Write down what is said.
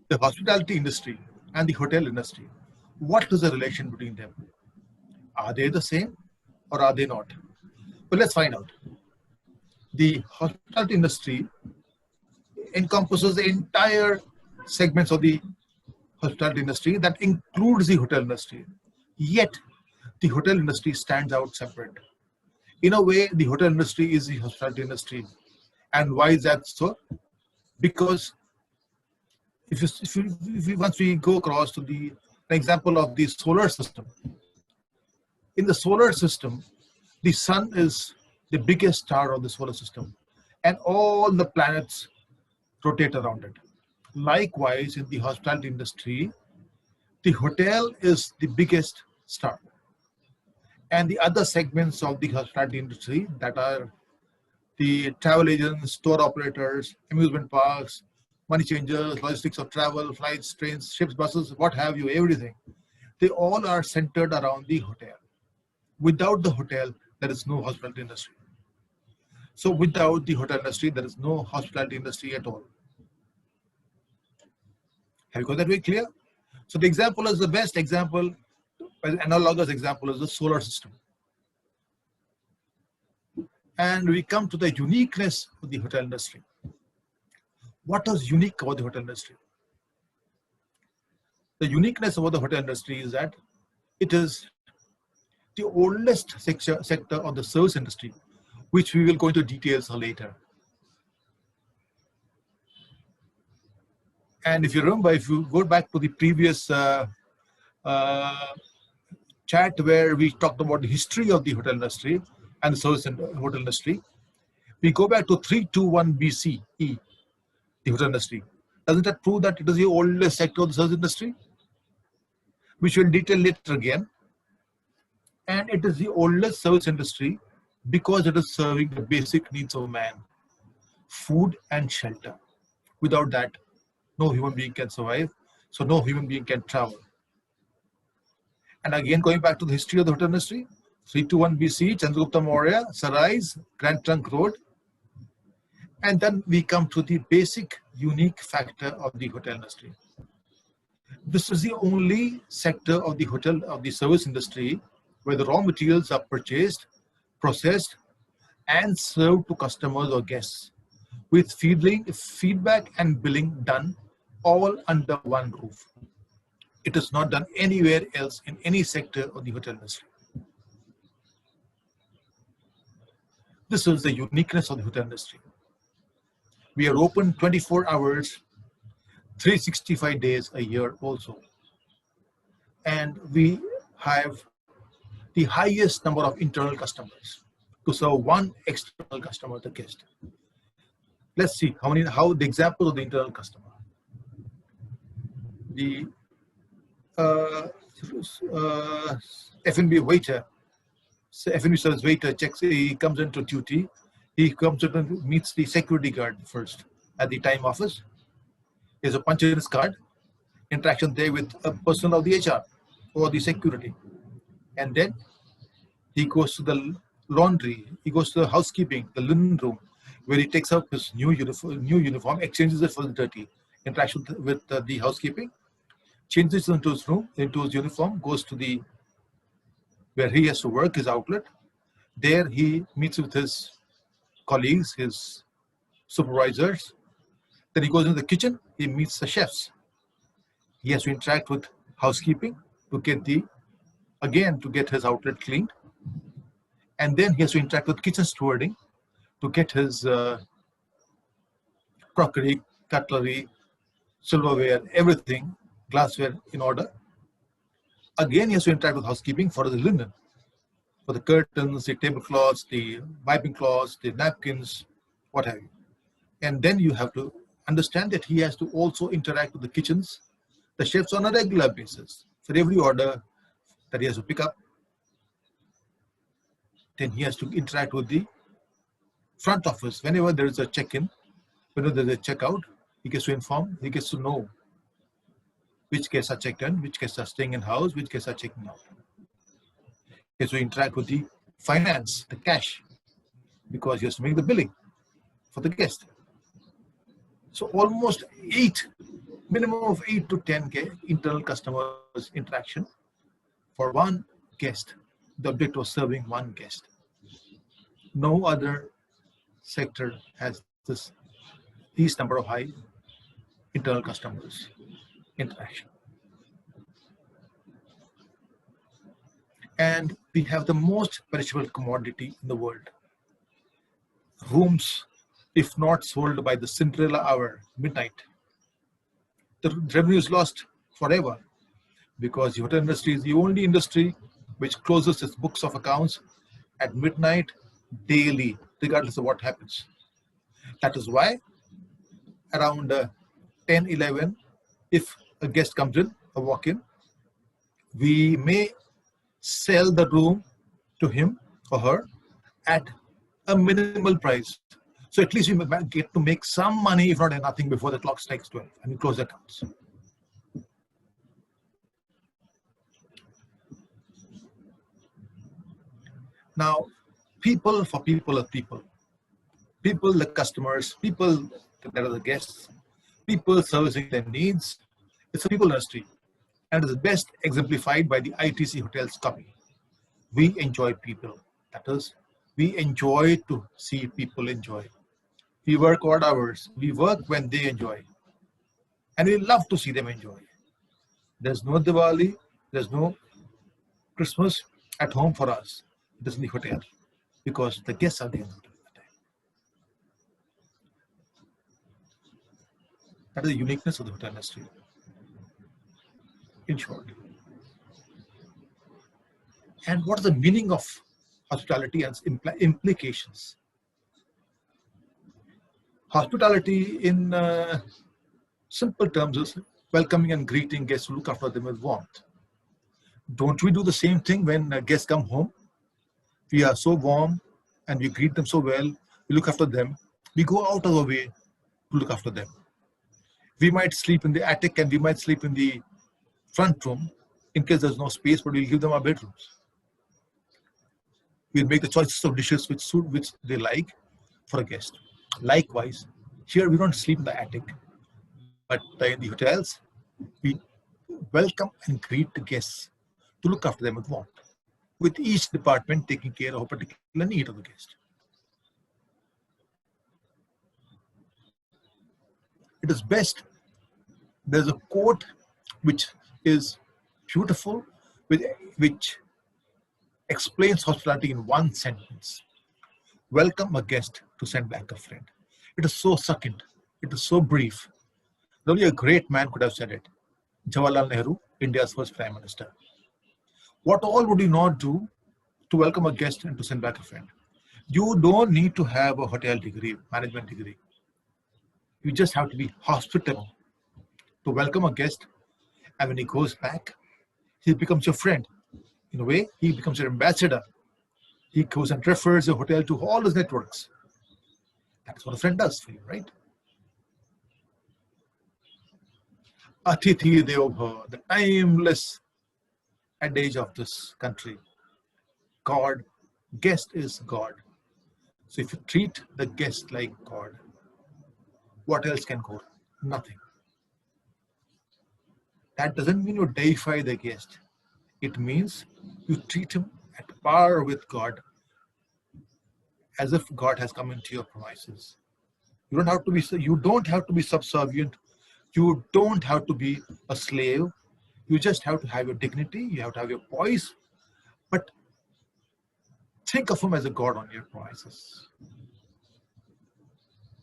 The hospitality industry and the hotel industry, what is the relation between them? Are they the same or are they not? Well, let's find out. The hospitality industry encompasses the entire segments of the hospitality industry that includes the hotel industry. Yet, the hotel industry stands out separate. In a way, the hotel industry is the hospitality industry. And why is that so? Because once we go across to an example of the solar system, in the solar system, the sun is the biggest star of the solar system, and all the planets rotate around it. Likewise, in the hospitality industry, the hotel is the biggest star. And the other segments of the hospitality industry, that are the travel agents, tour operators, amusement parks, money changers, logistics of travel, flights, trains, ships, buses, what have you, everything, they all are centered around the hotel. Without the hotel, there is no hospitality industry. So without the hotel industry, there is no hospitality industry at all. Have you got that very clear? So the example is the best example, analogous example is the solar system. And we come to the uniqueness of the hotel industry. What is unique about the hotel industry? The uniqueness about the hotel industry is that it is the oldest sector of the service industry, which we will go into details later. And if you remember, if you go back to the previous chat where we talked about the history of the hotel industry and the service hotel industry, we go back to 321 BCE, the hotel industry. Doesn't that prove that it is the oldest sector of the service industry? Which we'll detail later again. And it is the oldest service industry because it is serving the basic needs of man, food and shelter. Without that, no human being can survive, so no human being can travel. And again, going back to the history of the hotel industry, 321 BC, Chandragupta Maurya, Sarais, Grand Trunk Road. And then we come to the basic unique factor of the hotel industry. This is the only sector of the service industry where the raw materials are purchased, processed, and served to customers or guests, with feedback and billing done all under one roof. It is not done anywhere else in any sector of the hotel industry. This is the uniqueness of the hotel industry. We are open 24 hours, 365 days a year also. And we have the highest number of internal customers to serve one external customer, the guest. Let's see how the example of the internal customer. The F&B waiter, F&B service waiter checks, he comes into duty, he comes in and meets the security guard first at the time office. He has a punch in his card, interaction there with a person of the HR or the security. And then he goes to the laundry, he goes to the housekeeping, the linen room, where he takes up his new uniform, exchanges it for the dirty. Interaction with the housekeeping, changes into his room, into his uniform, goes to where he has to work, his outlet. There he meets with his colleagues, his supervisors. Then he goes into the kitchen, he meets the chefs. He has to interact with housekeeping to get his outlet cleaned. And then he has to interact with kitchen stewarding to get his crockery, cutlery, silverware, everything, glassware in order. Again, he has to interact with housekeeping for the linen, for the curtains, the tablecloths, the wiping cloths, the napkins, what have you. And then you have to understand that he has to also interact with the kitchens, the chefs on a regular basis. For every order that he has to pick up, then he has to interact with the front office. Whenever there is a check-in, whenever there is a check-out, he gets to inform, he gets to know which guests are checked in, which guests are staying in house, which guests are checking out. He has to interact with the finance, the cash, because he has to make the billing for the guest. So almost 8 minimum of 8 to 10 internal customers interaction for one guest. The object was serving one guest. No other sector has these number of high internal customers interaction. And we have the most perishable commodity in the world. Rooms, if not sold by the Cinderella hour, midnight, the revenue is lost forever, because the hotel industry is the only industry which closes its books of accounts at midnight daily, regardless of what happens. That is why around 10, 11, if a guest comes in, a walk-in, we may sell the room to him or her at a minimal price. So at least we get to make some money, if not nothing, before the clock strikes 12 and we close the accounts. Now, people for people are people. People, the customers, people that are the guests, people servicing their needs. It's a people industry, and is best exemplified by the ITC Hotels copy. We enjoy people. That is, we enjoy to see people enjoy. We work odd hours. We work when they enjoy. And we love to see them enjoy. There's no Diwali, there's no Christmas at home for us. It is in the hotel, because the guests are there in the hotel. That is the uniqueness of the hotel industry, in short. And what is the meaning of hospitality and its implications? Hospitality, in simple terms, is welcoming and greeting guests, who look after them with warmth. Don't we do the same thing when guests come home? We are so warm and we greet them so well, we look after them. We go out of our way to look after them. We might sleep in the attic and we might sleep in the front room in case there's no space, but we'll give them our bedrooms. We'll make the choices of dishes which suit which they like for a guest. Likewise, here we don't sleep in the attic, but in the hotels, we welcome and greet the guests to look after them with warmth, with each department taking care of a particular need of the guest. It is best. There's a quote which is beautiful, which explains hospitality in one sentence. Welcome a guest to send back a friend. It is so succinct. It is so brief. Only a great man could have said it. Jawaharlal Nehru, India's first Prime Minister. What all would you not do to welcome a guest and to send back a friend? You don't need to have a hotel degree, management degree. You just have to be hospitable to welcome a guest, and when he goes back, he becomes your friend. In a way, he becomes your ambassador. He goes and refers the hotel to all his networks. That's what a friend does for you, right? Atithi Devo Bhava, the timeless adage of this country. God, guest is God. So if you treat the guest like God, what else can go? Nothing. That doesn't mean you deify the guest. It means you treat him at par with God, as if God has come into your premises. You don't have to be subservient. You don't have to be a slave. You just have to have your dignity. You have to have your poise. But think of him as a God on your premises.